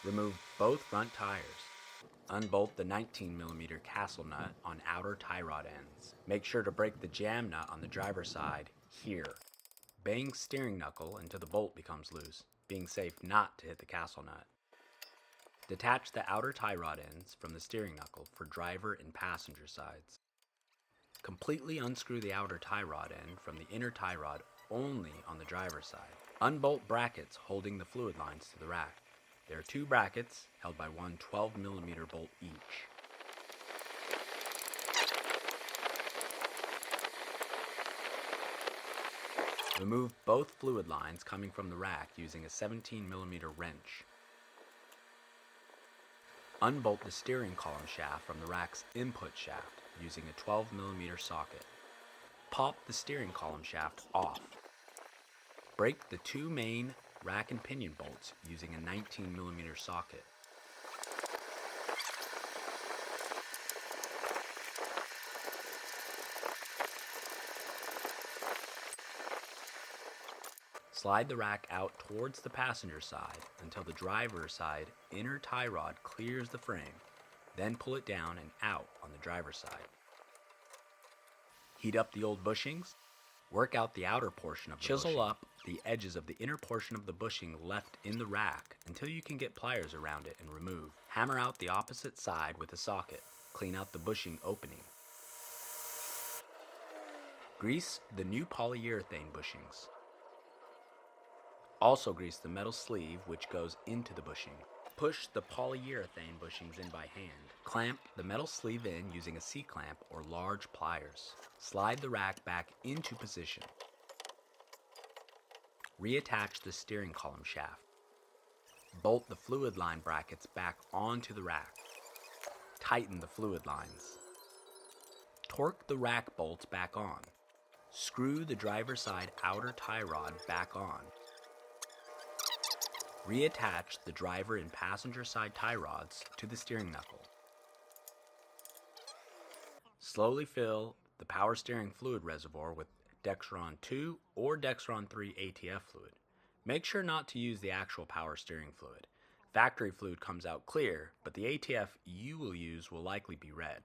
Remove both front tires. Unbolt the 19mm castle nut on outer tie rod ends. Make sure to break the jam nut on the driver's side here. Bang steering knuckle until the bolt becomes loose, being safe not to hit the castle nut. Detach the outer tie rod ends from the steering knuckle for driver and passenger sides. Completely unscrew the outer tie rod end from the inner tie rod only on the driver's side. Unbolt brackets holding the fluid lines to the rack. There are two brackets held by one 12mm bolt each. Remove both fluid lines coming from the rack using a 17mm wrench. Unbolt the steering column shaft from the rack's input shaft using a 12mm socket. Pop the steering column shaft off. Break the two main rack and pinion bolts using a 19mm socket. Slide the rack out towards the passenger side until the driver's side inner tie rod clears the frame, then pull it down and out on the driver's side. Heat up the old bushings. Work out the outer portion of the bushing. Chisel up the edges of the inner portion of the bushing left in the rack until you can get pliers around it and remove. Hammer out the opposite side with a socket. Clean out the bushing opening. Grease the new polyurethane bushings. Also grease the metal sleeve which goes into the bushing. Push the polyurethane bushings in by hand. Clamp the metal sleeve in using a C-clamp or large pliers. Slide the rack back into position. Reattach the steering column shaft. Bolt the fluid line brackets back onto the rack. Tighten the fluid lines. Torque the rack bolts back on. Screw the driver's side outer tie rod back on. Reattach the driver and passenger side tie rods to the steering knuckle. Slowly fill the power steering fluid reservoir with Dexron 2 or Dexron 3 ATF fluid. Make sure not to use the actual power steering fluid. Factory fluid comes out clear, but the ATF you will use will likely be red.